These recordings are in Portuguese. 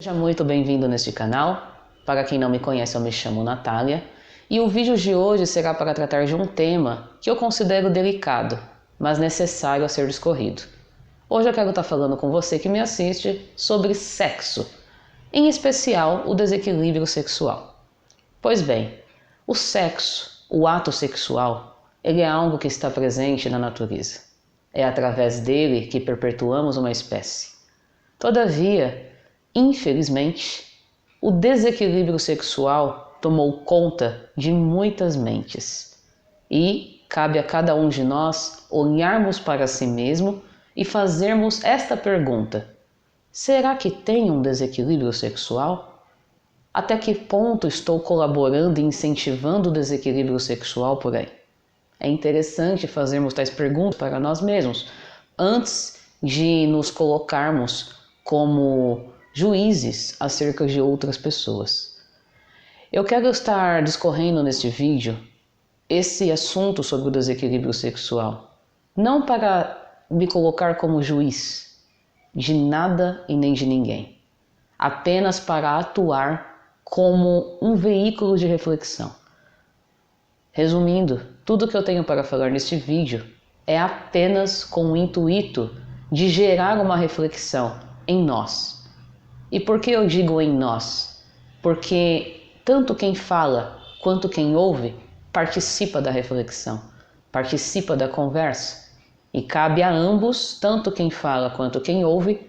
Seja muito bem-vindo neste canal. Para quem não me conhece, eu me chamo Natália e o vídeo de hoje será para tratar de um tema que eu considero delicado, mas necessário a ser discorrido. Hoje eu quero estar falando com você que me assiste sobre sexo, em especial o desequilíbrio sexual. Pois bem, o sexo, o ato sexual, ele é algo que está presente na natureza. É através dele que perpetuamos uma espécie. Todavia, infelizmente, o desequilíbrio sexual tomou conta de muitas mentes e cabe a cada um de nós olharmos para si mesmo e fazermos esta pergunta: será que tem um desequilíbrio sexual? Até que ponto estou colaborando e incentivando o desequilíbrio sexual por aí? É interessante fazermos tais perguntas para nós mesmos antes de nos colocarmos como juízes acerca de outras pessoas. Eu quero estar discorrendo neste vídeo esse assunto sobre o desequilíbrio sexual, não para me colocar como juiz de nada e nem de ninguém, apenas para atuar como um veículo de reflexão. Resumindo, tudo que eu tenho para falar neste vídeo é apenas com o intuito de gerar uma reflexão em nós. E por que eu digo em nós? Porque tanto quem fala quanto quem ouve participa da reflexão, participa da conversa. E cabe a ambos, tanto quem fala quanto quem ouve,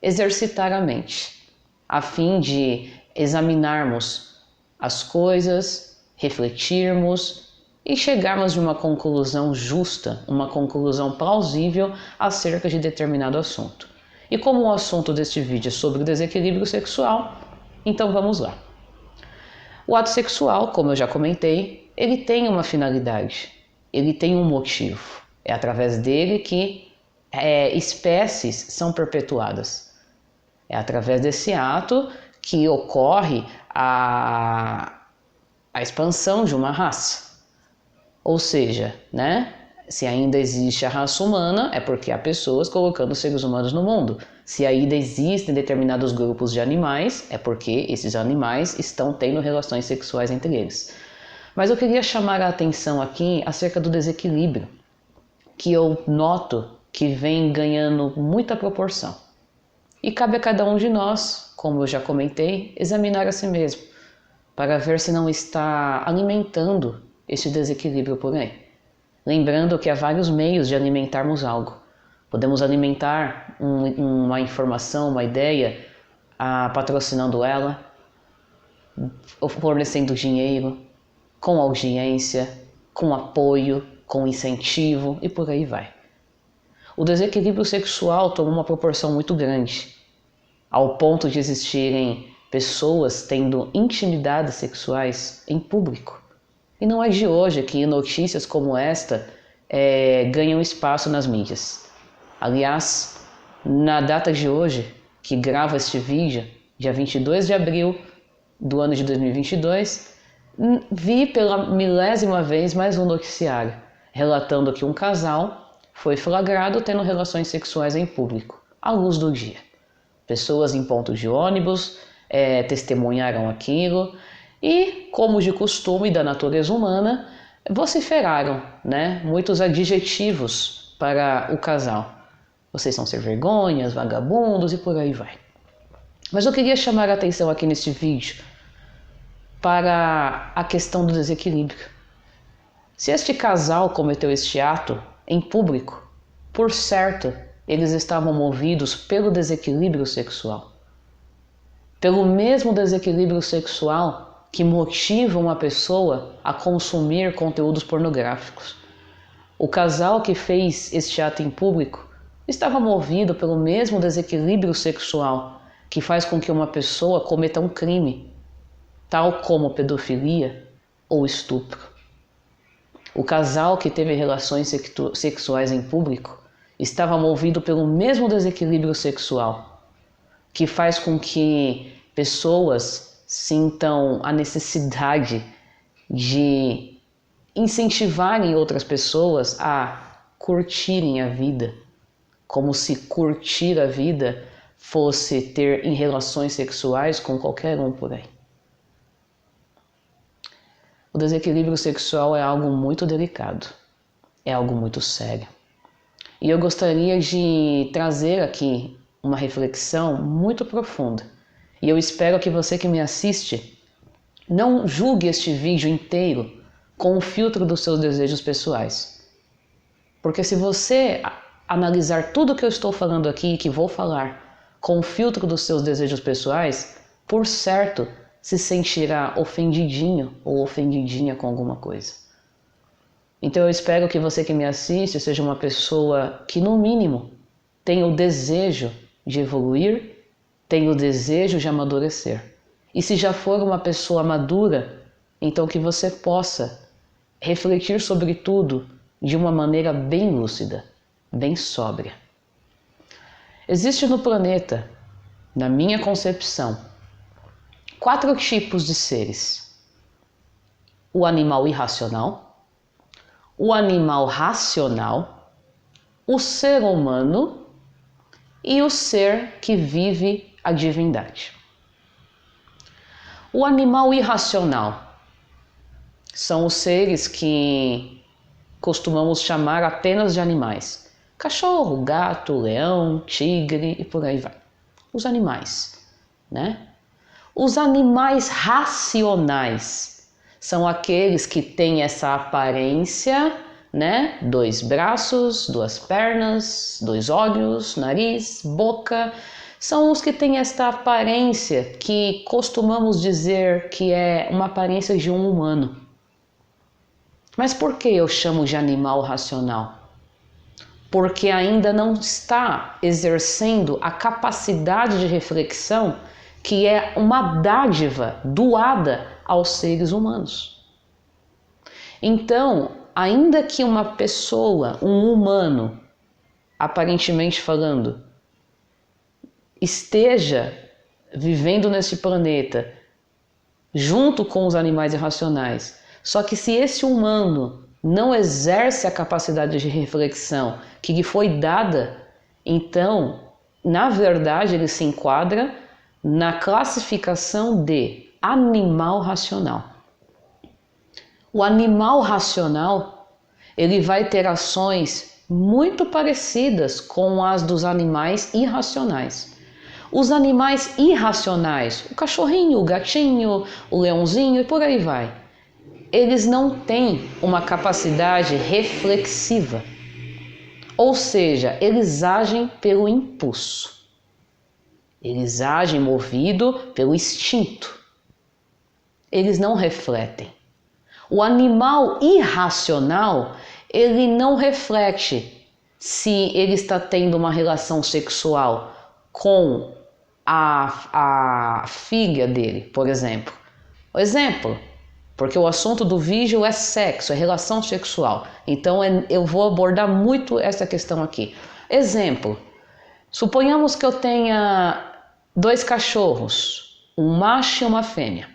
exercitar a mente, a fim de examinarmos as coisas, refletirmos e chegarmos de uma conclusão justa, uma conclusão plausível acerca de determinado assunto. E como o assunto deste vídeo é sobre o desequilíbrio sexual, então vamos lá. O ato sexual, como eu já comentei, ele tem uma finalidade, ele tem um motivo. É através dele que espécies são perpetuadas. É através desse ato que ocorre a expansão de uma raça. Ou seja, se ainda existe a raça humana, é porque há pessoas colocando seres humanos no mundo. Se ainda existem determinados grupos de animais, é porque esses animais estão tendo relações sexuais entre eles. Mas eu queria chamar a atenção aqui acerca do desequilíbrio, que eu noto que vem ganhando muita proporção. E cabe a cada um de nós, como eu já comentei, examinar a si mesmo, para ver se não está alimentando este desequilíbrio por aí. Lembrando que há vários meios de alimentarmos algo. Podemos alimentar uma informação, uma ideia, patrocinando ela, fornecendo dinheiro, com audiência, com apoio, com incentivo e por aí vai. O desequilíbrio sexual toma uma proporção muito grande, ao ponto de existirem pessoas tendo intimidades sexuais em público. E não é de hoje que notícias como esta ganham espaço nas mídias. Aliás, na data de hoje, que gravo este vídeo, dia 22 de abril do ano de 2022, vi pela milésima vez mais um noticiário relatando que um casal foi flagrado tendo relações sexuais em público, à luz do dia. Pessoas em pontos de ônibus testemunharam aquilo. E, como de costume da natureza humana, vociferaram, muitos adjetivos para o casal. Vocês são sem vergonhas, vagabundos e por aí vai. Mas eu queria chamar a atenção aqui neste vídeo para a questão do desequilíbrio. Se este casal cometeu este ato em público, por certo, eles estavam movidos pelo desequilíbrio sexual. Pelo mesmo desequilíbrio sexual que motiva uma pessoa a consumir conteúdos pornográficos. O casal que fez este ato em público estava movido pelo mesmo desequilíbrio sexual que faz com que uma pessoa cometa um crime, tal como pedofilia ou estupro. O casal que teve relações sexuais em público estava movido pelo mesmo desequilíbrio sexual que faz com que pessoas sintam a necessidade de incentivarem outras pessoas a curtirem a vida, como se curtir a vida fosse ter em relações sexuais com qualquer um por aí. O desequilíbrio sexual é algo muito delicado, é algo muito sério. E eu gostaria de trazer aqui uma reflexão muito profunda. E eu espero que você que me assiste não julgue este vídeo inteiro com o filtro dos seus desejos pessoais. Porque se você analisar tudo que eu estou falando aqui e que vou falar com o filtro dos seus desejos pessoais, por certo, se sentirá ofendidinho ou ofendidinha com alguma coisa. Então eu espero que você que me assiste seja uma pessoa que, no mínimo, tenha o desejo de evoluir, tenha o desejo de amadurecer. E se já for uma pessoa madura, então que você possa refletir sobre tudo de uma maneira bem lúcida, bem sóbria. Existe no planeta, na minha concepção, 4 tipos de seres: o animal irracional, o animal racional, o ser humano e o ser que vive a divindade. O animal irracional são os seres que costumamos chamar apenas de animais: cachorro, gato, leão, tigre e por aí vai. Os animais, né? Os animais racionais são aqueles que têm essa aparência, né? 2 braços, 2 pernas, 2 olhos, nariz, boca. São os que têm esta aparência que costumamos dizer que é uma aparência de um humano. Mas por que eu chamo de animal racional? Porque ainda não está exercendo a capacidade de reflexão que é uma dádiva doada aos seres humanos. Então, ainda que uma pessoa, um humano, aparentemente falando, esteja vivendo nesse planeta junto com os animais irracionais, só que se esse humano não exerce a capacidade de reflexão que lhe foi dada, então, na verdade, ele se enquadra na classificação de animal racional. O animal racional, ele vai ter ações muito parecidas com as dos animais irracionais. Os animais irracionais, o cachorrinho, o gatinho, o leãozinho e por aí vai, eles não têm uma capacidade reflexiva. Ou seja, eles agem pelo impulso. Eles agem movido pelo instinto. Eles não refletem. O animal irracional, ele não reflete se ele está tendo uma relação sexual com a filha dele, por exemplo. Porque o assunto do vídeo é sexo, é relação sexual. Então eu vou abordar muito essa questão aqui. Exemplo, suponhamos que eu tenha 2 cachorros, um macho e uma fêmea.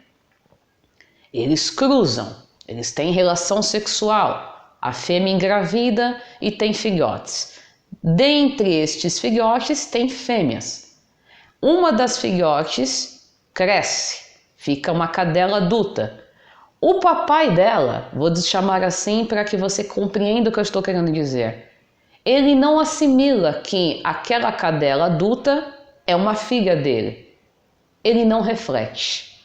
Eles cruzam, eles têm relação sexual. A fêmea engravida e tem filhotes. Dentre estes filhotes tem fêmeas. Uma das filhotes cresce, fica uma cadela adulta. O papai dela, vou chamar assim para que você compreenda o que eu estou querendo dizer, ele não assimila que aquela cadela adulta é uma filha dele. Ele não reflete.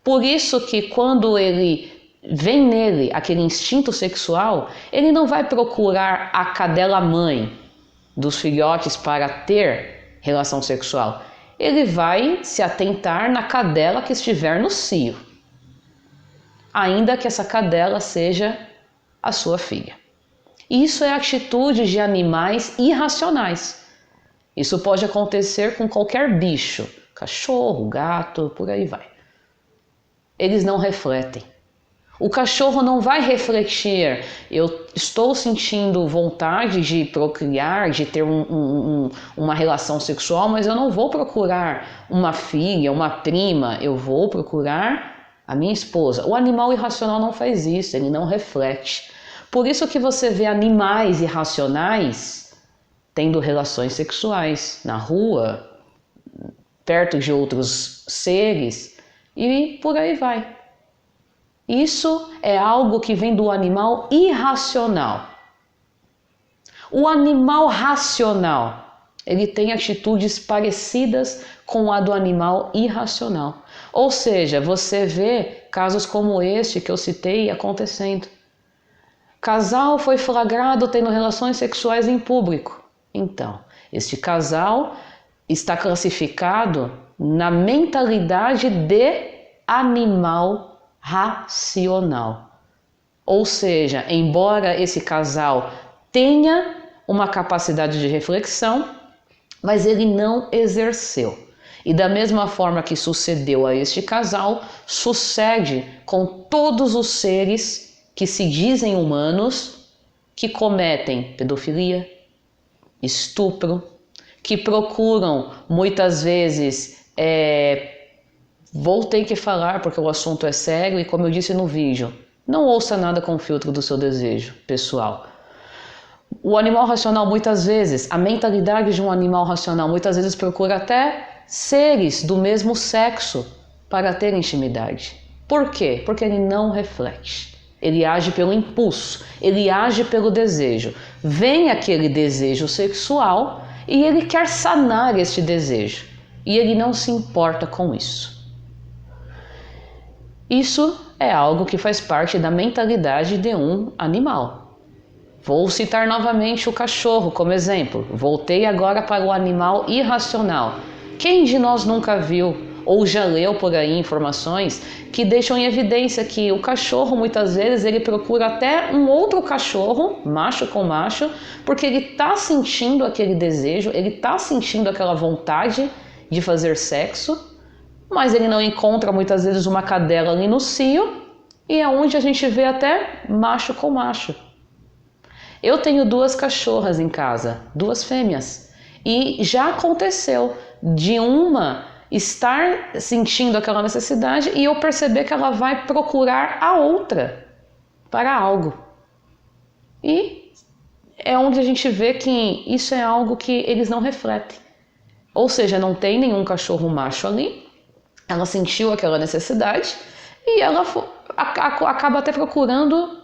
Por isso que quando ele vem nele aquele instinto sexual, ele não vai procurar a cadela mãe dos filhotes para ter relação sexual. Ele vai se atentar na cadela que estiver no cio, ainda que essa cadela seja a sua filha. Isso é atitude de animais irracionais. Isso pode acontecer com qualquer bicho, cachorro, gato, por aí vai. Eles não refletem. O cachorro não vai refletir: eu estou sentindo vontade de procriar, de ter uma relação sexual, mas eu não vou procurar uma filha, uma prima, eu vou procurar a minha esposa. O animal irracional não faz isso, ele não reflete. Por isso que você vê animais irracionais tendo relações sexuais na rua, perto de outros seres e por aí vai. Isso é algo que vem do animal irracional. O animal racional, ele tem atitudes parecidas com a do animal irracional. Ou seja, você vê casos como este que eu citei acontecendo. Casal foi flagrado tendo relações sexuais em público. Então, este casal está classificado na mentalidade de animal racional. Ou seja, embora esse casal tenha uma capacidade de reflexão, mas ele não exerceu. E da mesma forma que sucedeu a este casal, sucede com todos os seres que se dizem humanos, que cometem pedofilia, estupro, que procuram muitas vezes, vou ter que falar porque o assunto é sério e como eu disse no vídeo, não ouça nada com o filtro do seu desejo pessoal. O animal racional muitas vezes, a mentalidade de um animal racional muitas vezes procura até seres do mesmo sexo para ter intimidade. Por quê? Porque ele não reflete. Ele age pelo impulso, ele age pelo desejo. Vem aquele desejo sexual e ele quer sanar este desejo. E ele não se importa com isso. Isso é algo que faz parte da mentalidade de um animal. Vou citar novamente o cachorro como exemplo. Voltei agora para o animal irracional. Quem de nós nunca viu ou já leu por aí informações que deixam em evidência que o cachorro muitas vezes ele procura até um outro cachorro, macho com macho, porque ele está sentindo aquele desejo, ele está sentindo aquela vontade de fazer sexo, mas ele não encontra muitas vezes uma cadela ali no cio e é onde a gente vê até macho com macho. Eu tenho 2 cachorras em casa, 2 fêmeas, e já aconteceu de uma estar sentindo aquela necessidade e eu perceber que ela vai procurar a outra para algo. E é onde a gente vê que isso é algo que eles não refletem. Ou seja, não tem nenhum cachorro macho ali, ela sentiu aquela necessidade e ela acaba até procurando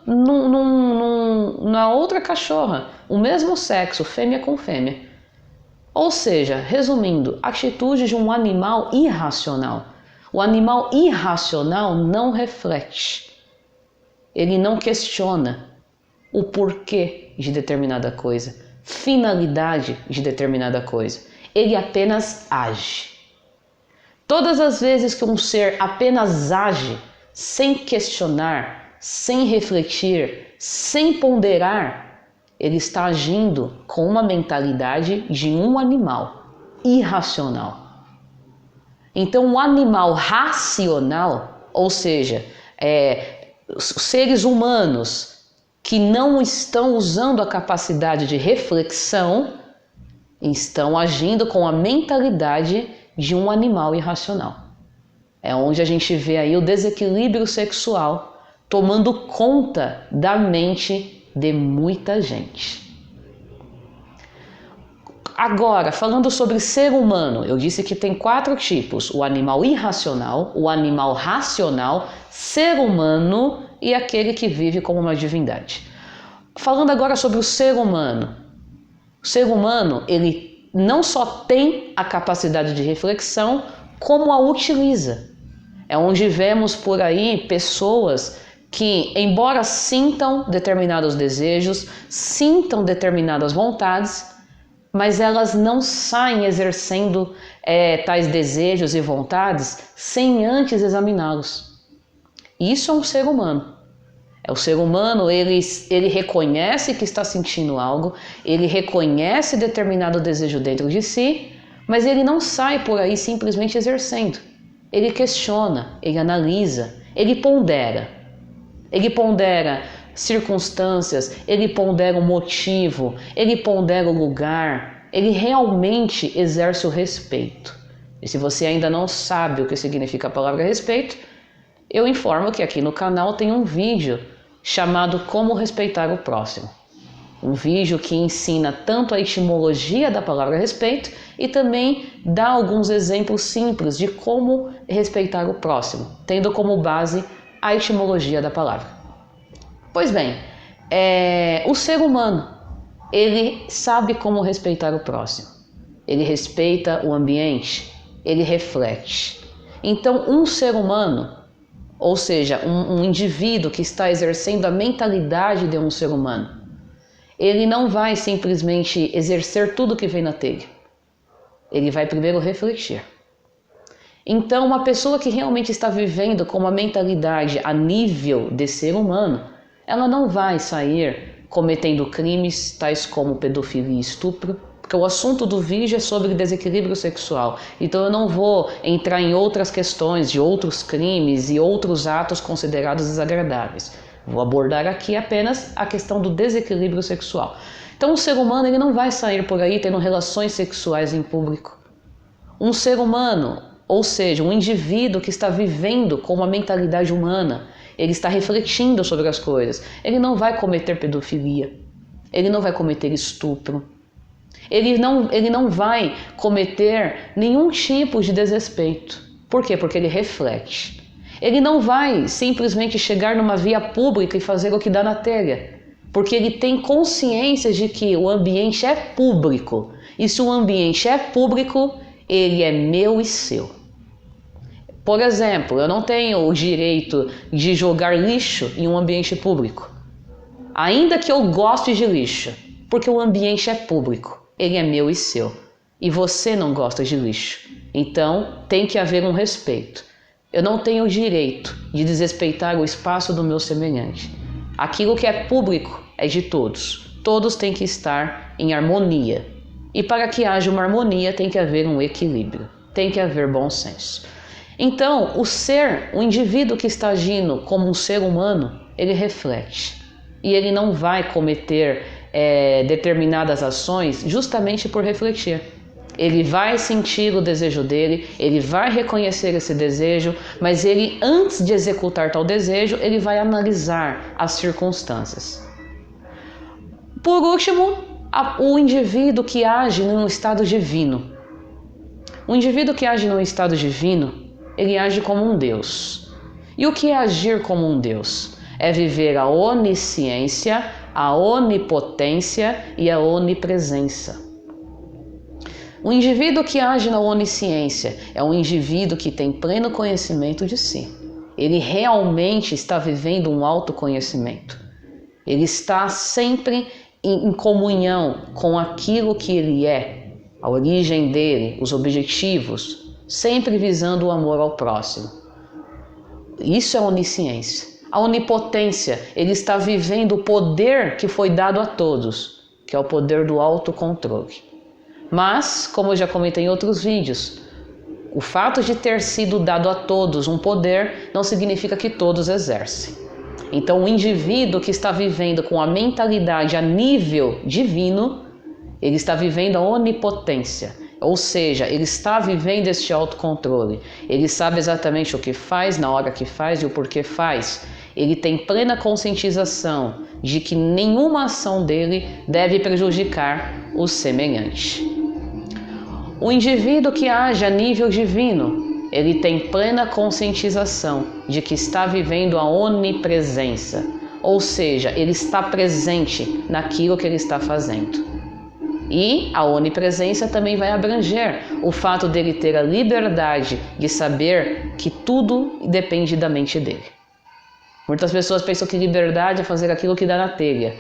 na outra cachorra, o mesmo sexo, fêmea com fêmea. Ou seja, resumindo, atitude de um animal irracional. O animal irracional não reflete. Ele não questiona o porquê de determinada coisa, finalidade de determinada coisa. Ele apenas age. Todas as vezes que um ser apenas age, sem questionar, sem refletir, sem ponderar, ele está agindo com uma mentalidade de um animal irracional. Então, o animal racional, ou seja, os seres humanos que não estão usando a capacidade de reflexão, estão agindo com a mentalidade de um animal irracional. É onde a gente vê aí o desequilíbrio sexual tomando conta da mente de muita gente. Agora, falando sobre ser humano, eu disse que tem 4 tipos: o animal irracional, o animal racional, ser humano e aquele que vive como uma divindade. Falando agora sobre o ser humano. O ser humano, ele não só tem a capacidade de reflexão, como a utiliza. É onde vemos por aí pessoas que, embora sintam determinados desejos, sintam determinadas vontades, mas elas não saem exercendo tais desejos e vontades sem antes examiná-los. Isso é um ser humano. O ser humano, ele reconhece que está sentindo algo, ele reconhece determinado desejo dentro de si, mas ele não sai por aí simplesmente exercendo. Ele questiona, ele analisa, ele pondera. Ele pondera circunstâncias, ele pondera o motivo, ele pondera o lugar, ele realmente exerce o respeito. E se você ainda não sabe o que significa a palavra respeito, eu informo que aqui no canal tem um vídeo chamado Como Respeitar o Próximo. Um vídeo que ensina tanto a etimologia da palavra respeito e também dá alguns exemplos simples de como respeitar o próximo, tendo como base a etimologia da palavra. Pois bem, o ser humano, ele sabe como respeitar o próximo. Ele respeita o ambiente, ele reflete. Então, um ser humano, ou seja, um indivíduo que está exercendo a mentalidade de um ser humano, ele não vai simplesmente exercer tudo que vem na telha. Ele vai primeiro refletir. Então, uma pessoa que realmente está vivendo com uma mentalidade a nível de ser humano, ela não vai sair cometendo crimes tais como pedofilia e estupro, porque o assunto do vídeo é sobre desequilíbrio sexual. Então eu não vou entrar em outras questões de outros crimes e outros atos considerados desagradáveis. Vou abordar aqui apenas a questão do desequilíbrio sexual. Então o ser humano ele não vai sair por aí tendo relações sexuais em público. Um ser humano, ou seja, um indivíduo que está vivendo com uma mentalidade humana, ele está refletindo sobre as coisas. Ele não vai cometer pedofilia, ele não vai cometer estupro, ele não vai cometer nenhum tipo de desrespeito. Por quê? Porque ele reflete. Ele não vai simplesmente chegar numa via pública e fazer o que dá na telha, porque ele tem consciência de que o ambiente é público. E se o ambiente é público, ele é meu e seu. Por exemplo, eu não tenho o direito de jogar lixo em um ambiente público, ainda que eu goste de lixo, porque o ambiente é público, ele é meu e seu. E você não gosta de lixo, então tem que haver um respeito. Eu não tenho o direito de desrespeitar o espaço do meu semelhante. Aquilo que é público é de todos. Todos têm que estar em harmonia. E para que haja uma harmonia tem que haver um equilíbrio, tem que haver bom senso. Então, o indivíduo que está agindo como um ser humano, ele reflete. E ele não vai cometer determinadas ações justamente por refletir. Ele vai sentir o desejo dele, ele vai reconhecer esse desejo, mas ele, antes de executar tal desejo, ele vai analisar as circunstâncias. Por último, o indivíduo que age num estado divino. O indivíduo que age num estado divino, ele age como um Deus. E o que é agir como um Deus? É viver a onisciência, a onipotência e a onipresença. O indivíduo que age na onisciência é um indivíduo que tem pleno conhecimento de si. Ele realmente está vivendo um autoconhecimento. Ele está sempre em comunhão com aquilo que ele é, a origem dele, os objetivos, sempre visando o amor ao próximo. Isso é onisciência. A onipotência, ele está vivendo o poder que foi dado a todos, que é o poder do autocontrole. Mas, como eu já comentei em outros vídeos, o fato de ter sido dado a todos um poder não significa que todos exercem. Então, o indivíduo que está vivendo com a mentalidade a nível divino, ele está vivendo a onipotência. Ou seja, ele está vivendo este autocontrole. Ele sabe exatamente o que faz, na hora que faz e o porquê faz. Ele tem plena conscientização de que nenhuma ação dele deve prejudicar o semelhante. O indivíduo que age a nível divino, ele tem plena conscientização de que está vivendo a onipresença. Ou seja, ele está presente naquilo que ele está fazendo. E a onipresença também vai abranger o fato dele ter a liberdade de saber que tudo depende da mente dele. Muitas pessoas pensam que liberdade é fazer aquilo que dá na telha.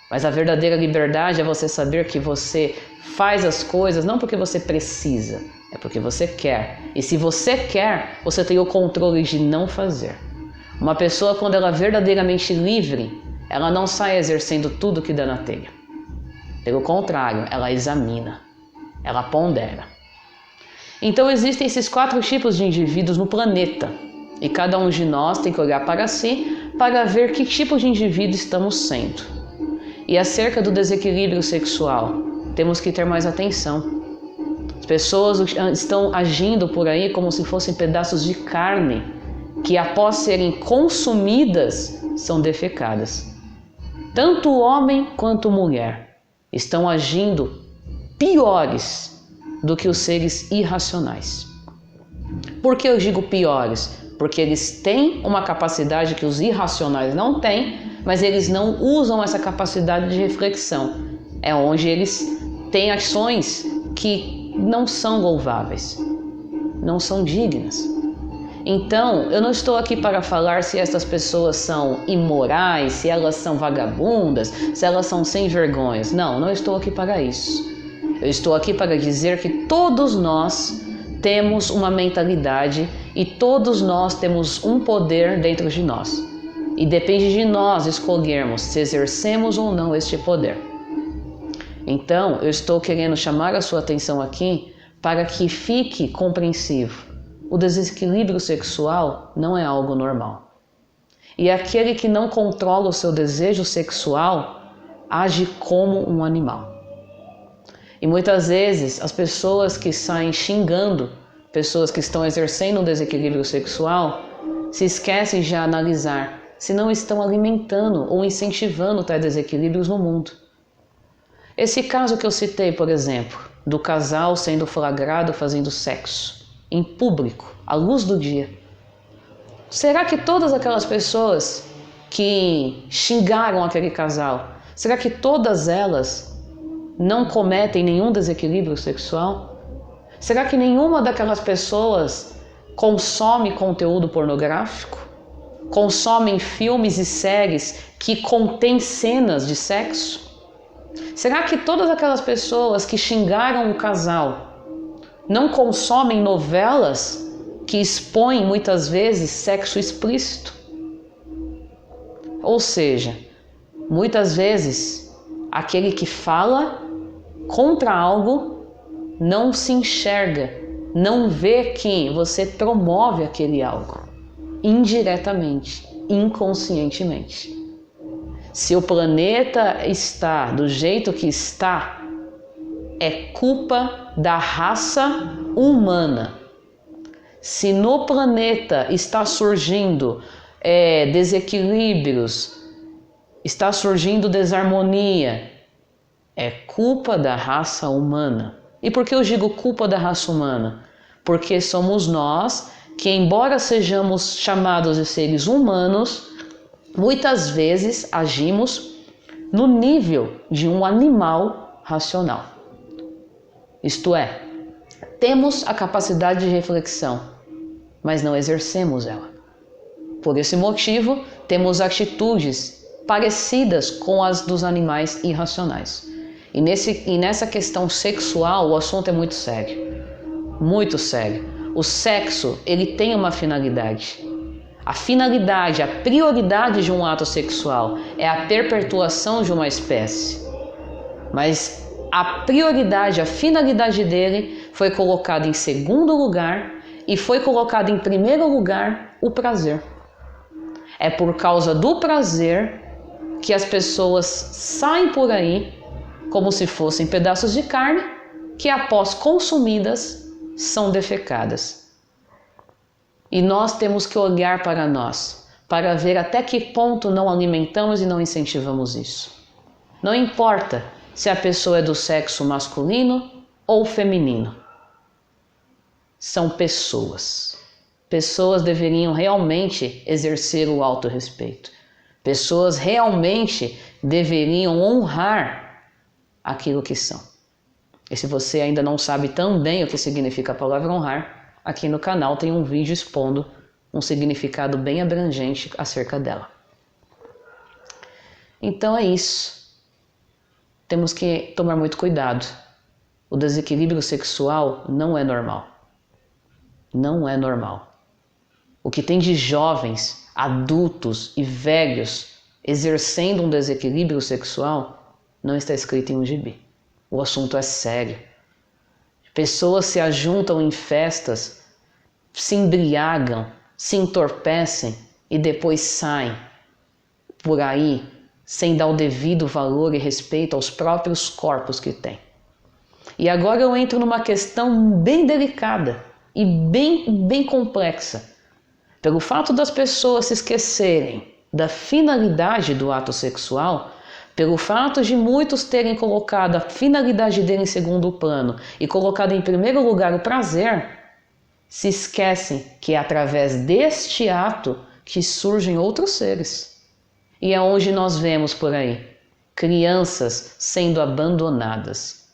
Mas a verdadeira liberdade é você saber que você faz as coisas não porque você precisa, é porque você quer. E se você quer, você tem o controle de não fazer. Uma pessoa, quando ela é verdadeiramente livre, ela não sai exercendo tudo que dá na telha. Pelo contrário, ela examina, ela pondera. Então existem esses 4 tipos de indivíduos no planeta. E cada um de nós tem que olhar para si para ver que tipo de indivíduo estamos sendo. E acerca do desequilíbrio sexual, temos que ter mais atenção. As pessoas estão agindo por aí como se fossem pedaços de carne que, após serem consumidas, são defecadas. tanto homem quanto mulher estão agindo piores do que os seres irracionais. Por que eu digo piores? Porque eles têm uma capacidade que os irracionais não têm, mas eles não usam essa capacidade de reflexão. É onde eles têm ações que não são louváveis, não são dignas. Então, eu não estou aqui para falar se essas pessoas são imorais, se elas são vagabundas, se elas são sem vergonhas. Não estou aqui para isso. Eu estou aqui para dizer que todos nós temos uma mentalidade e todos nós temos um poder dentro de nós. E depende de nós escolhermos se exercemos ou não este poder. Então, eu estou querendo chamar a sua atenção aqui para que fique compreensivo. O desequilíbrio sexual não é algo normal. E aquele que não controla o seu desejo sexual age como um animal. E muitas vezes as pessoas que saem xingando, pessoas que estão exercendo um desequilíbrio sexual, se esquecem de analisar se não estão alimentando ou incentivando tais desequilíbrios no mundo. Esse caso que eu citei, por exemplo, do casal sendo flagrado fazendo sexo em público, à luz do dia. Será que todas aquelas pessoas que xingaram aquele casal, será que todas elas não cometem nenhum desequilíbrio sexual? Será que nenhuma daquelas pessoas consome conteúdo pornográfico? Consomem filmes e séries que contêm cenas de sexo? Será que todas aquelas pessoas que xingaram o casal não consomem novelas que expõem muitas vezes sexo explícito? Ou seja, muitas vezes aquele que fala contra algo não se enxerga, não vê que você promove aquele algo indiretamente, inconscientemente. Se o planeta está do jeito que está, é culpa da raça humana. Se no planeta está surgindo desequilíbrios, está surgindo desarmonia, é culpa da raça humana. E por que eu digo culpa da raça humana? Porque somos nós que, embora sejamos chamados de seres humanos, muitas vezes agimos no nível de um animal racional. Isto é, temos a capacidade de reflexão, mas não exercemos ela. Por esse motivo, temos atitudes parecidas com as dos animais irracionais. E nessa questão sexual, o assunto é muito sério. Muito sério. O sexo, ele tem uma finalidade. A finalidade, a prioridade de um ato sexual é a perpetuação de uma espécie. Mas a prioridade, a finalidade dele foi colocada em segundo lugar e foi colocado em primeiro lugar o prazer. É por causa do prazer que as pessoas saem por aí como se fossem pedaços de carne que, após consumidas, são defecadas. E nós temos que olhar para nós, para ver até que ponto não alimentamos e não incentivamos isso. Não importa se a pessoa é do sexo masculino ou feminino. São pessoas. Pessoas deveriam realmente exercer o autorrespeito. Pessoas realmente deveriam honrar aquilo que são. E se você ainda não sabe também o que significa a palavra honrar, aqui no canal tem um vídeo expondo um significado bem abrangente acerca dela. Então é isso. Temos que tomar muito cuidado. O desequilíbrio sexual não é normal. Não é normal. O que tem de jovens, adultos e velhos exercendo um desequilíbrio sexual não está escrito em um gibi. O assunto é sério. Pessoas se ajuntam em festas, se embriagam, se entorpecem e depois saem por aí sem dar o devido valor e respeito aos próprios corpos que têm. E agora eu entro numa questão bem delicada e bem complexa. Pelo fato das pessoas se esquecerem da finalidade do ato sexual, pelo fato de muitos terem colocado a finalidade dele em segundo plano e colocado em primeiro lugar o prazer, se esquecem que é através deste ato que surgem outros seres. E é onde nós vemos por aí crianças sendo abandonadas,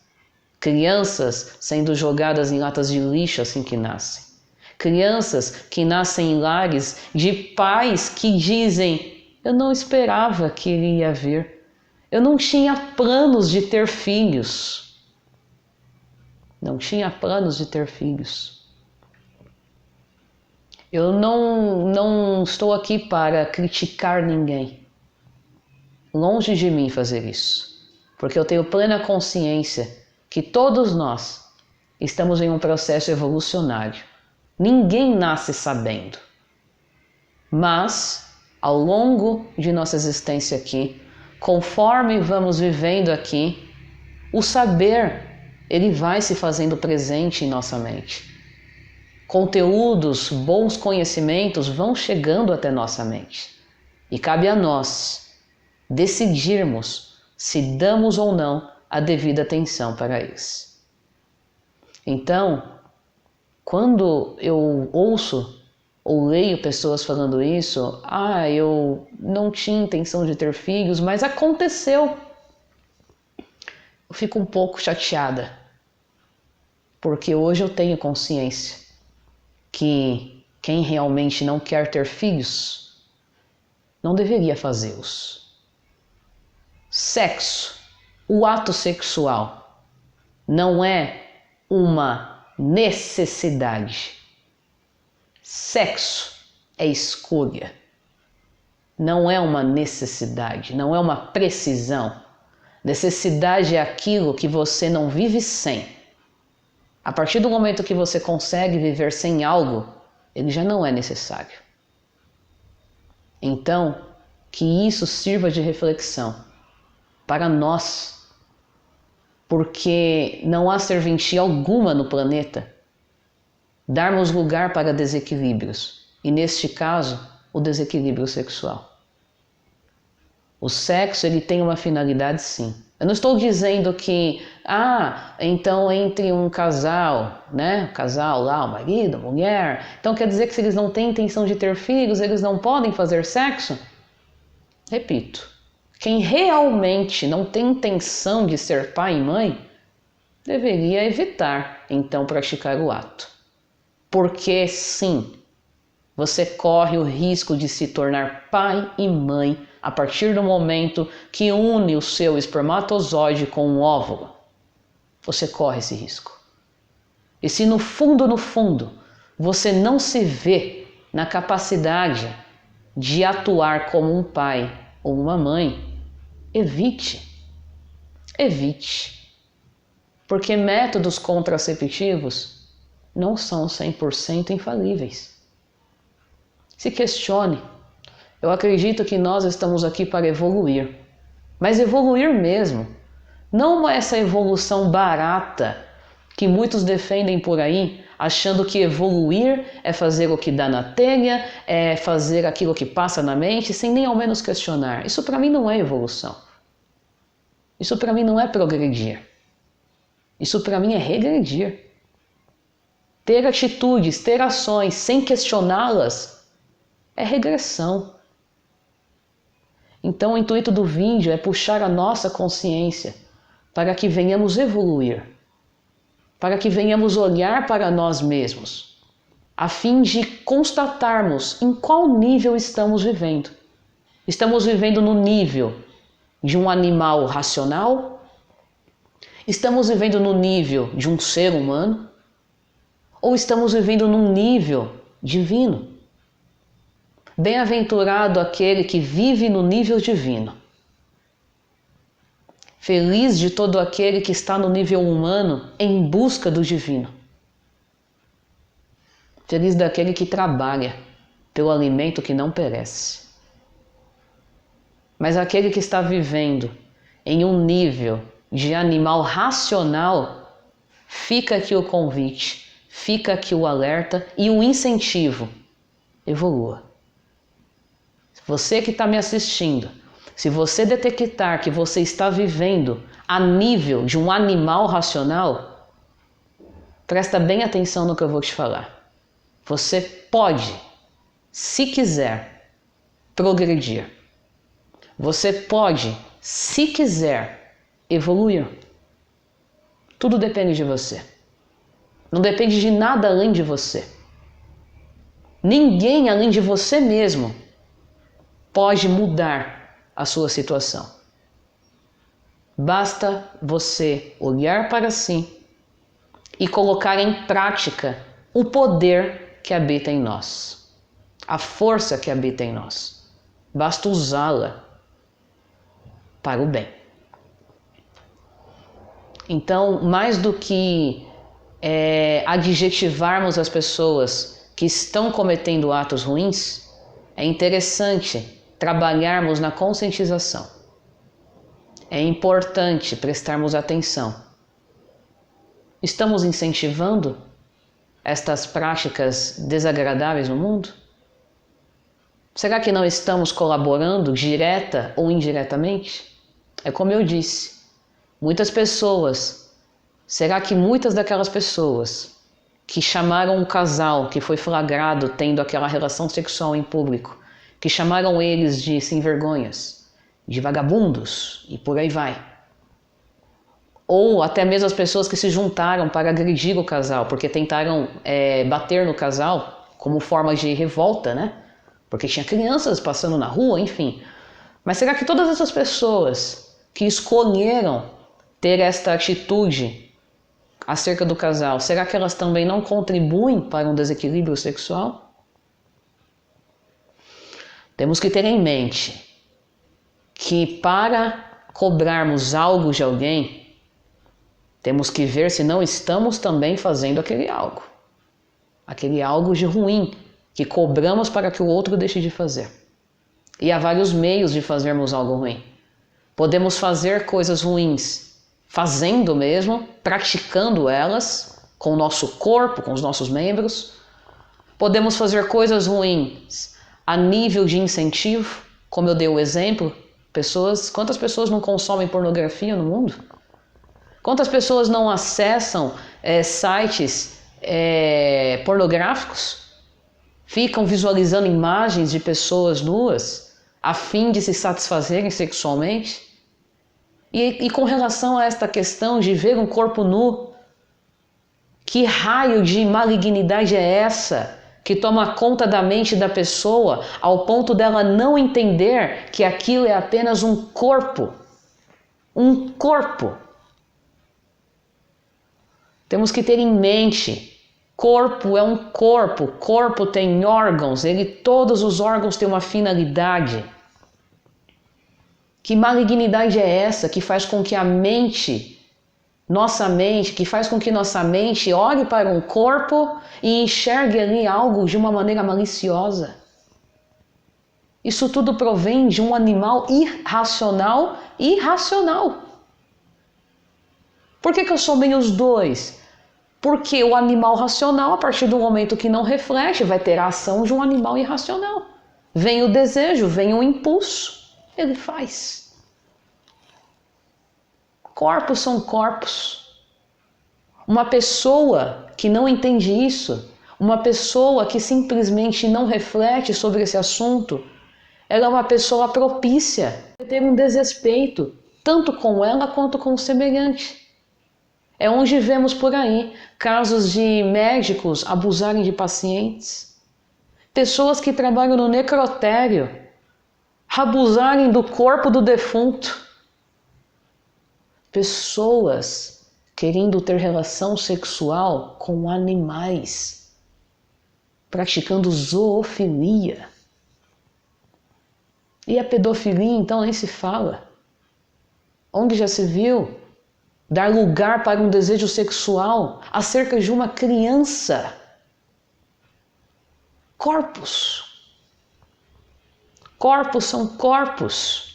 crianças sendo jogadas em latas de lixo assim que nascem, crianças que nascem em lares de pais que dizem: eu não esperava que ele ia vir, eu não tinha planos de ter filhos, não tinha planos de ter filhos. Eu não estou aqui para criticar ninguém. Longe de mim fazer isso, porque eu tenho plena consciência que todos nós estamos em um processo evolucionário. Ninguém nasce sabendo. Mas, ao longo de nossa existência aqui, conforme vamos vivendo aqui, o saber, ele vai se fazendo presente em nossa mente. Conteúdos, bons conhecimentos vão chegando até nossa mente. E cabe a nós decidirmos se damos ou não a devida atenção para eles. Então, quando eu ouço ou leio pessoas falando isso, eu não tinha intenção de ter filhos, mas aconteceu. Eu fico um pouco chateada, porque hoje eu tenho consciência que quem realmente não quer ter filhos não deveria fazê-los. Sexo, o ato sexual, não é uma necessidade. Sexo é escolha, não é uma necessidade, não é uma precisão. Necessidade é aquilo que você não vive sem. A partir do momento que você consegue viver sem algo, ele já não é necessário. Então, que isso sirva de reflexão para nós, porque não há serventia alguma no planeta darmos lugar para desequilíbrios, e neste caso, o desequilíbrio sexual. O sexo, ele tem uma finalidade, sim. Eu não estou dizendo que, então entre um casal, né, o casal lá, o marido, a mulher, então quer dizer que se eles não têm intenção de ter filhos, eles não podem fazer sexo? Repito, quem realmente não tem intenção de ser pai e mãe, deveria evitar, então, praticar o ato. Porque, sim, você corre o risco de se tornar pai e mãe a partir do momento que une o seu espermatozoide com um óvulo. Você corre esse risco. E se no fundo, você não se vê na capacidade de atuar como um pai ou uma mãe, evite. Porque métodos contraceptivos não são 100% infalíveis. Se questione. Eu acredito que nós estamos aqui para evoluir, mas evoluir mesmo. Não essa evolução barata que muitos defendem por aí, achando que evoluir é fazer o que dá na telha, é fazer aquilo que passa na mente, sem nem ao menos questionar. Isso para mim não é evolução. Isso para mim não é progredir. Isso para mim é regredir. Ter atitudes, ter ações sem questioná-las é regressão. Então o intuito do vídeo é puxar a nossa consciência para que venhamos evoluir, para que venhamos olhar para nós mesmos, a fim de constatarmos em qual nível estamos vivendo. Estamos vivendo no nível de um animal racional? Estamos vivendo no nível de um ser humano? Ou estamos vivendo num nível divino? Bem-aventurado aquele que vive no nível divino. Feliz de todo aquele que está no nível humano em busca do divino. Feliz daquele que trabalha pelo alimento que não perece. Mas aquele que está vivendo em um nível de animal racional, fica aqui o convite, fica aqui o alerta e o incentivo. Evolua. Você que está me assistindo, Se você detectar que você está vivendo a nível de um animal racional, presta bem atenção no que eu vou te falar. Você pode, se quiser, progredir. Você pode, se quiser, evoluir. Tudo depende de você. Não depende de nada além de você. Ninguém além de você mesmo pode mudar a sua situação. Basta você olhar para si e colocar em prática o poder que habita em nós, a força que habita em nós. Basta usá-la para o bem. Então, mais do que adjetivarmos as pessoas que estão cometendo atos ruins, é interessante trabalharmos na conscientização. É importante prestarmos atenção. Estamos incentivando estas práticas desagradáveis no mundo? Será que não estamos colaborando direta ou indiretamente? É como eu disse, muitas pessoas, será que muitas daquelas pessoas que chamaram um casal que foi flagrado tendo aquela relação sexual em público, que chamaram eles de sem-vergonhas, de vagabundos e por aí vai, ou até mesmo as pessoas que se juntaram para agredir o casal, porque tentaram bater no casal como forma de revolta, né? Porque tinha crianças passando na rua, enfim. Mas será que todas essas pessoas que escolheram ter esta atitude acerca do casal, será que elas também não contribuem para um desequilíbrio sexual? Temos que ter em mente que para cobrarmos algo de alguém, temos que ver se não estamos também fazendo aquele algo de ruim, que cobramos para que o outro deixe de fazer. E há vários meios de fazermos algo ruim. Podemos fazer coisas ruins fazendo mesmo, praticando elas com o nosso corpo, com os nossos membros. Podemos fazer coisas ruins a nível de incentivo, como eu dei o exemplo. Quantas pessoas não consomem pornografia no mundo? Quantas pessoas não acessam sites pornográficos? Ficam visualizando imagens de pessoas nuas a fim de se satisfazerem sexualmente? E com relação a esta questão de ver um corpo nu, que raio de malignidade é essa que toma conta da mente da pessoa ao ponto dela não entender que aquilo é apenas um corpo? Um corpo. Temos que ter em mente, corpo é um corpo, corpo tem órgãos, todos os órgãos têm uma finalidade. Que malignidade é essa que faz com que nossa mente olhe para um corpo e enxergue ali algo de uma maneira maliciosa? Isso tudo provém de um animal irracional. Por que eu somei os dois? Porque o animal racional, a partir do momento que não reflete, vai ter a ação de um animal irracional. Vem o desejo, vem o impulso, ele faz. Corpos são corpos. Uma pessoa que não entende isso, uma pessoa que simplesmente não reflete sobre esse assunto, ela é uma pessoa propícia a ter um desrespeito, tanto com ela quanto com o semelhante. É onde vemos por aí casos de médicos abusarem de pacientes, pessoas que trabalham no necrotério abusarem do corpo do defunto, pessoas querendo ter relação sexual com animais, praticando zoofilia. E a pedofilia, então, nem se fala. Onde já se viu dar lugar para um desejo sexual acerca de uma criança? Corpos. Corpos são corpos.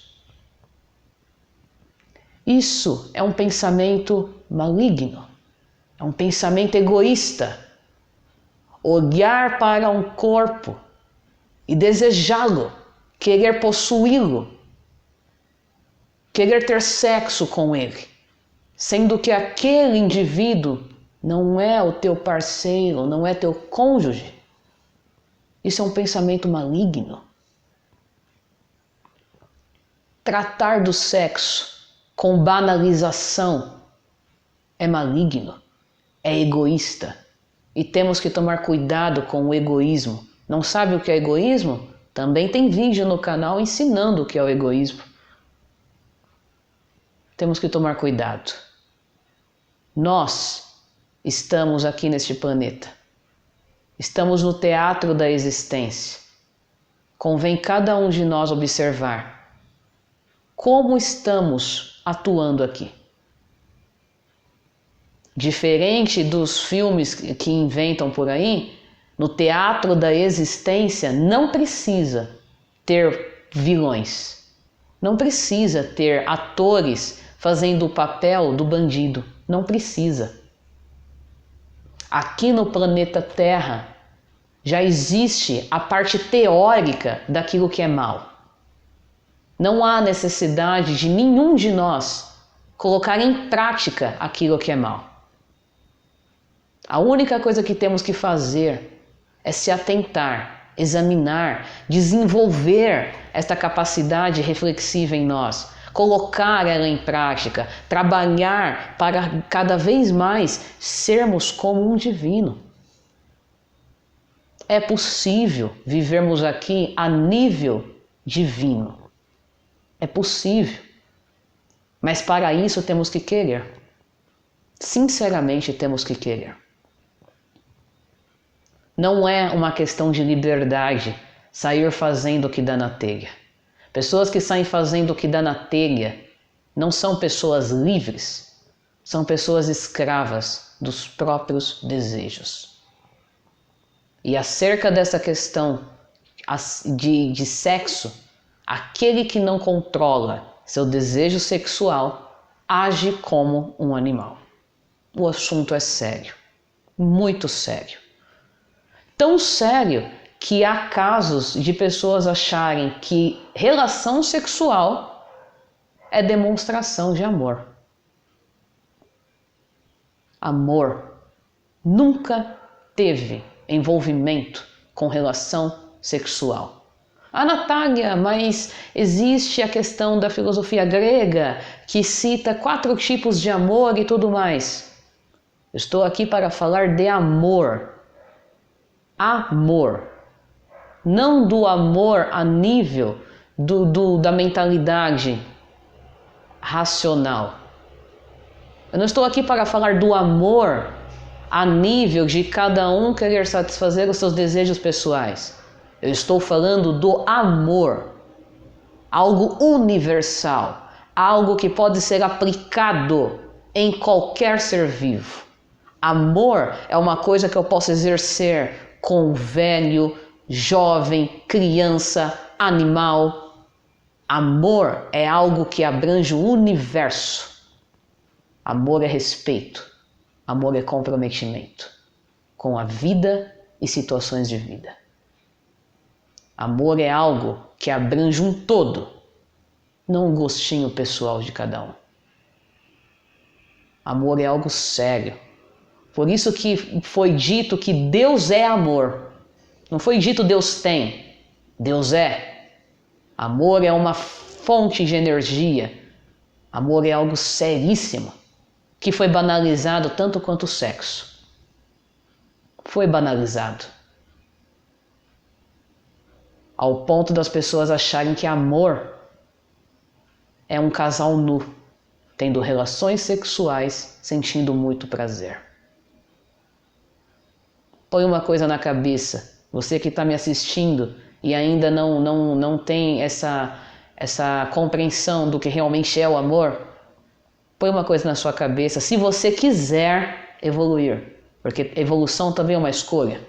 Isso é um pensamento maligno, é um pensamento egoísta. Olhar para um corpo e desejá-lo, querer possuí-lo, querer ter sexo com ele, sendo que aquele indivíduo não é o teu parceiro, não é teu cônjuge. Isso é um pensamento maligno. Tratar do sexo com banalização é maligno, é egoísta. E temos que tomar cuidado com o egoísmo. Não sabe o que é egoísmo? Também tem vídeo no canal ensinando o que é o egoísmo. Temos que tomar cuidado. Nós estamos aqui neste planeta. Estamos no teatro da existência. Convém cada um de nós observar como estamos atuando aqui. Diferente dos filmes que inventam por aí, no teatro da existência não precisa ter vilões. Não precisa ter atores fazendo o papel do bandido. Não precisa. Aqui no planeta Terra já existe a parte teórica daquilo que é mal. Não há necessidade de nenhum de nós colocar em prática aquilo que é mal. A única coisa que temos que fazer é se atentar, examinar, desenvolver esta capacidade reflexiva em nós, colocar ela em prática, trabalhar para cada vez mais sermos como um divino. É possível vivermos aqui a nível divino. É possível. Mas para isso temos que querer. Sinceramente temos que querer. Não é uma questão de liberdade sair fazendo o que dá na telha. Pessoas que saem fazendo o que dá na telha não são pessoas livres, são pessoas escravas dos próprios desejos. E acerca dessa questão de sexo, aquele que não controla seu desejo sexual age como um animal. O assunto é sério, muito sério. Tão sério que há casos de pessoas acharem que relação sexual é demonstração de amor. Amor nunca teve envolvimento com relação sexual. Ah, Natália, mas existe a questão da filosofia grega que cita 4 tipos de amor e tudo mais. Estou aqui para falar de amor. Amor. Não do amor a nível da mentalidade racional. Eu não estou aqui para falar do amor a nível de cada um querer satisfazer os seus desejos pessoais. Eu estou falando do amor, algo universal, algo que pode ser aplicado em qualquer ser vivo. Amor é uma coisa que eu posso exercer com velho, jovem, criança, animal. Amor é algo que abrange o universo. Amor é respeito. Amor é comprometimento com a vida e situações de vida. Amor é algo que abrange um todo, não um gostinho pessoal de cada um. Amor é algo sério. Por isso que foi dito que Deus é amor. Não foi dito Deus tem. Deus é. Amor é uma fonte de energia. Amor é algo seríssimo, que foi banalizado tanto quanto o sexo. Foi banalizado. Ao ponto das pessoas acharem que amor é um casal nu, tendo relações sexuais, sentindo muito prazer. Põe uma coisa na cabeça, você que está me assistindo e ainda não tem essa compreensão do que realmente é o amor, põe uma coisa na sua cabeça, se você quiser evoluir, porque evolução também é uma escolha.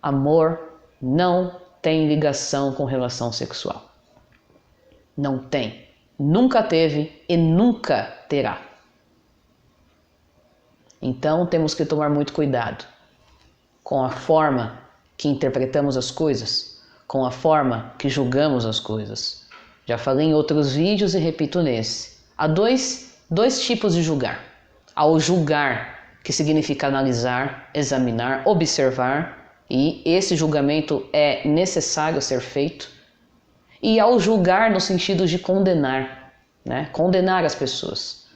Amor não tem ligação com relação sexual. Não tem. Nunca teve e nunca terá. Então temos que tomar muito cuidado com a forma que interpretamos as coisas, com a forma que julgamos as coisas. Já falei em outros vídeos e repito nesse. Há dois tipos de julgar. Há o julgar, que significa analisar, examinar, observar, e esse julgamento é necessário ser feito. E há o julgar no sentido de condenar, né? Condenar as pessoas.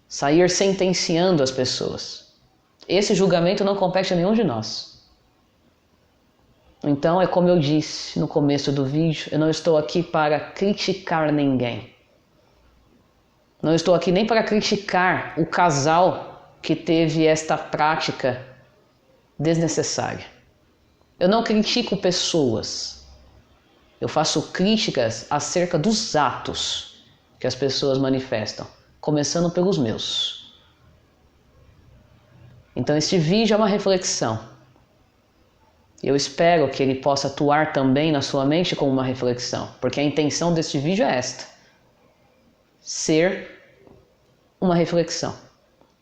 Sair sentenciando as pessoas. Esse julgamento não compete a nenhum de nós. Então, é como eu disse no começo do vídeo, eu não estou aqui para criticar ninguém. Não estou aqui nem para criticar o casal que teve esta prática desnecessária. Eu não critico pessoas. Eu faço críticas acerca dos atos que as pessoas manifestam, começando pelos meus. Então, este vídeo é uma reflexão. Eu espero que ele possa atuar também na sua mente como uma reflexão, porque a intenção deste vídeo é esta: ser uma reflexão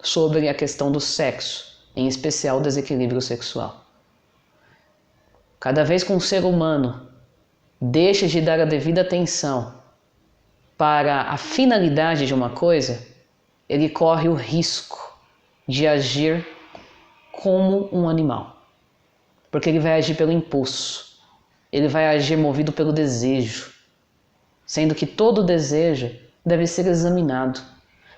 sobre a questão do sexo, em especial o desequilíbrio sexual. Cada vez que um ser humano deixa de dar a devida atenção para a finalidade de uma coisa, ele corre o risco de agir como um animal. Porque ele vai agir pelo impulso, ele vai agir movido pelo desejo, sendo que todo desejo deve ser examinado.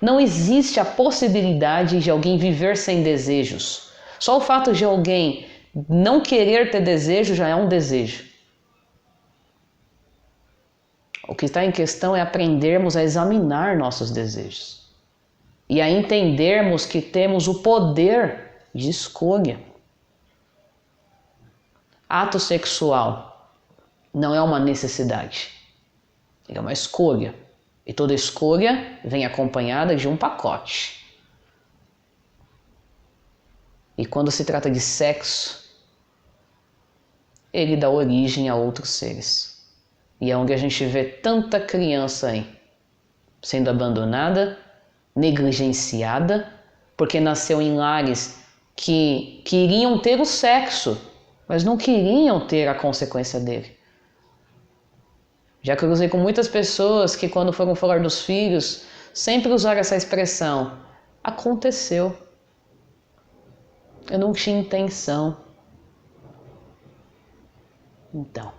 Não existe a possibilidade de alguém viver sem desejos. Só o fato de alguém não querer ter desejo já é um desejo. O que está em questão é aprendermos a examinar nossos desejos e a entendermos que temos o poder de escolha. Ato sexual não é uma necessidade, é uma escolha. E toda escolha vem acompanhada de um pacote. E quando se trata de sexo, ele dá origem a outros seres. E é onde a gente vê tanta criança aí, sendo abandonada, negligenciada, porque nasceu em lares que queriam ter o sexo, mas não queriam ter a consequência dele. Já cruzei com muitas pessoas que, quando foram falar dos filhos, sempre usaram essa expressão: aconteceu. Eu não tinha intenção. Então.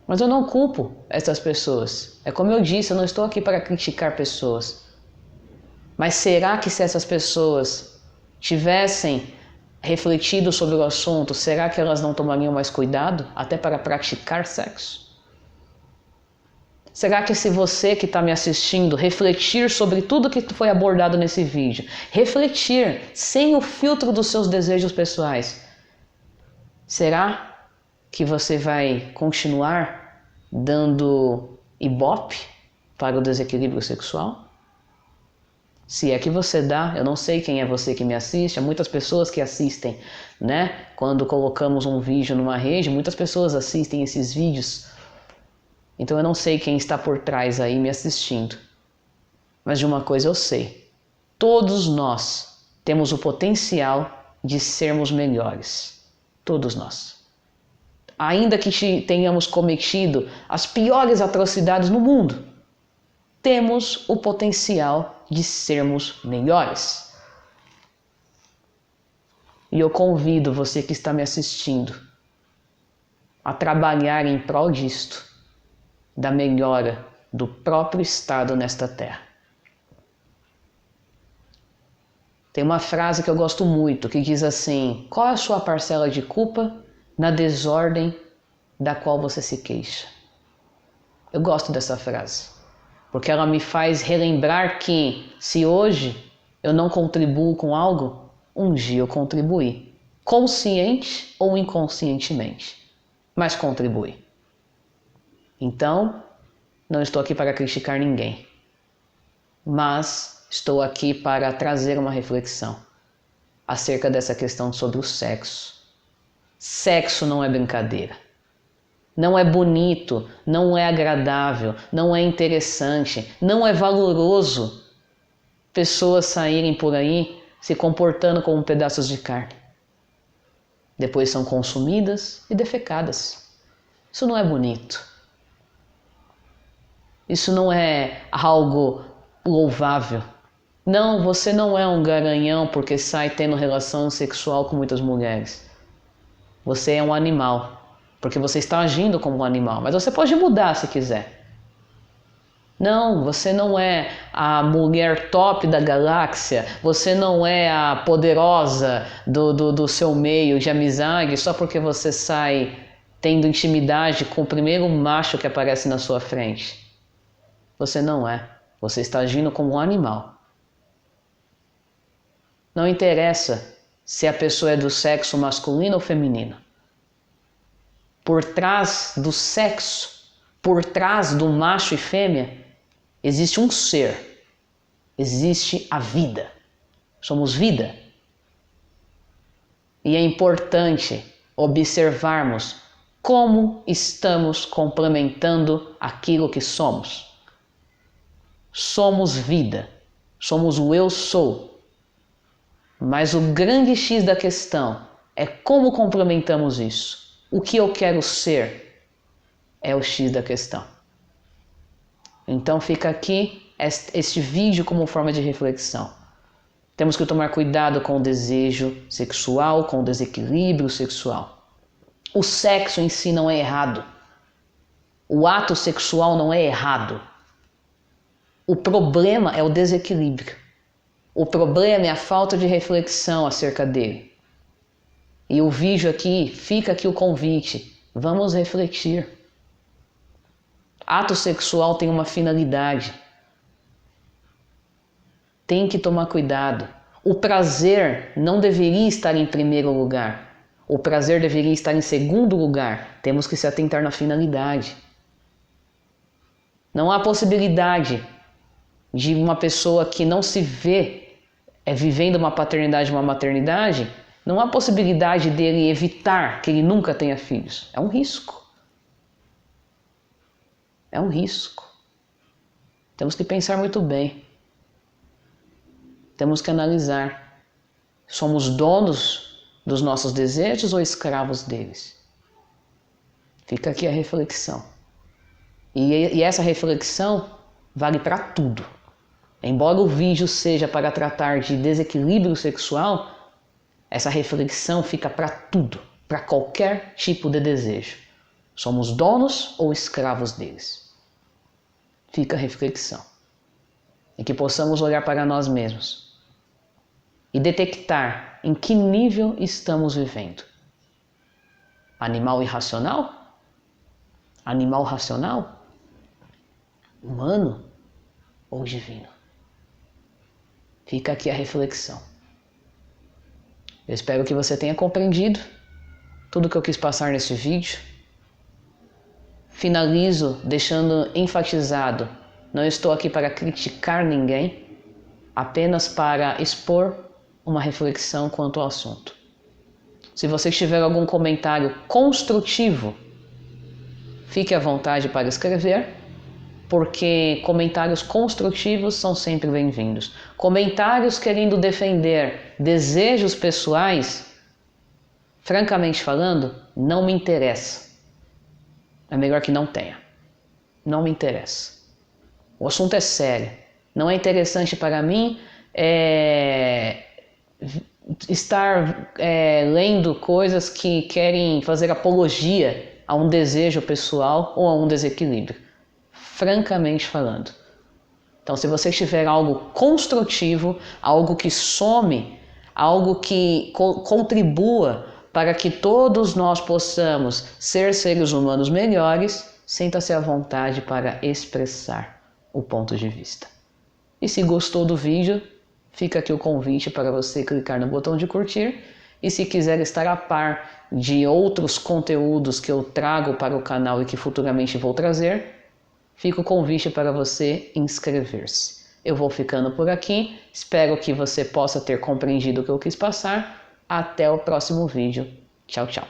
Mas eu não culpo essas pessoas. É como eu disse, eu não estou aqui para criticar pessoas. Mas será que, se essas pessoas tivessem refletido sobre o assunto, será que elas não tomariam mais cuidado até para praticar sexo? Será que, se você que está me assistindo refletir sobre tudo que foi abordado nesse vídeo, refletir sem o filtro dos seus desejos pessoais, será que você vai continuar dando ibope para o desequilíbrio sexual? Se é que você dá, eu não sei quem é você que me assiste, há muitas pessoas que assistem, né? Quando colocamos um vídeo numa rede, muitas pessoas assistem esses vídeos. Então eu não sei quem está por trás aí me assistindo. Mas de uma coisa eu sei: todos nós temos o potencial de sermos melhores. Todos nós. Ainda que tenhamos cometido as piores atrocidades no mundo, temos o potencial de sermos melhores. E eu convido você que está me assistindo a trabalhar em prol disto, da melhora do próprio estado nesta terra. Tem uma frase que eu gosto muito, que diz assim: qual é a sua parcela de culpa na desordem da qual você se queixa? Eu gosto dessa frase, porque ela me faz relembrar que, se hoje eu não contribuo com algo, um dia eu contribuí, consciente ou inconscientemente, mas contribuí. Então, não estou aqui para criticar ninguém, mas estou aqui para trazer uma reflexão acerca dessa questão sobre o sexo. Sexo não é brincadeira. Não é bonito, não é agradável, não é interessante, não é valoroso pessoas saírem por aí se comportando como pedaços de carne. Depois são consumidas e defecadas. Isso não é bonito. Isso não é algo louvável. Não, você não é um garanhão porque sai tendo relação sexual com muitas mulheres. Você é um animal, porque você está agindo como um animal, mas você pode mudar se quiser. Não, você não é a mulher top da galáxia, você não é a poderosa do seu meio de amizade só porque você sai tendo intimidade com o primeiro macho que aparece na sua frente. Você não é, você está agindo como um animal. Não interessa se a pessoa é do sexo masculino ou feminino. Por trás do sexo, por trás do macho e fêmea, existe um ser, existe a vida. Somos vida. E é importante observarmos como estamos complementando aquilo que somos. Somos vida, somos o eu sou. Mas o grande X da questão é como complementamos isso. O que eu quero ser é o X da questão. Então fica aqui este vídeo como forma de reflexão. Temos que tomar cuidado com o desejo sexual, com o desequilíbrio sexual. O sexo em si não é errado. O ato sexual não é errado. O problema é o desequilíbrio. O problema é a falta de reflexão acerca dele. E o vídeo aqui, fica aqui o convite. Vamos refletir. Ato sexual tem uma finalidade. Tem que tomar cuidado. O prazer não deveria estar em primeiro lugar. O prazer deveria estar em segundo lugar. Temos que se atentar na finalidade. Não há possibilidade de uma pessoa que não se vê vivendo uma paternidade e uma maternidade, não há possibilidade dele evitar que ele nunca tenha filhos. É um risco. É um risco. Temos que pensar muito bem. Temos que analisar. Somos donos dos nossos desejos ou escravos deles? Fica aqui a reflexão. E essa reflexão vale para tudo. Embora o vídeo seja para tratar de desequilíbrio sexual, essa reflexão fica para tudo, para qualquer tipo de desejo. Somos donos ou escravos deles? Fica a reflexão. E que possamos olhar para nós mesmos e detectar em que nível estamos vivendo. Animal irracional? Animal racional? Humano ou divino? Fica aqui a reflexão. Eu espero que você tenha compreendido tudo que eu quis passar nesse vídeo. Finalizo deixando enfatizado, não estou aqui para criticar ninguém, apenas para expor uma reflexão quanto ao assunto. Se você tiver algum comentário construtivo, fique à vontade para escrever, porque comentários construtivos são sempre bem-vindos. Comentários querendo defender desejos pessoais, francamente falando, não me interessa. É melhor que não tenha. Não me interessa. O assunto é sério. Não é interessante para mim estar lendo coisas que querem fazer apologia a um desejo pessoal ou a um desequilíbrio. Francamente falando. Então, se você tiver algo construtivo, algo que some, algo que contribua para que todos nós possamos ser seres humanos melhores, sinta-se à vontade para expressar o ponto de vista. E se gostou do vídeo, fica aqui o convite para você clicar no botão de curtir. E se quiser estar a par de outros conteúdos que eu trago para o canal e que futuramente vou trazer, fica o convite para você inscrever-se. Eu vou ficando por aqui, espero que você possa ter compreendido o que eu quis passar. Até o próximo vídeo. Tchau, tchau.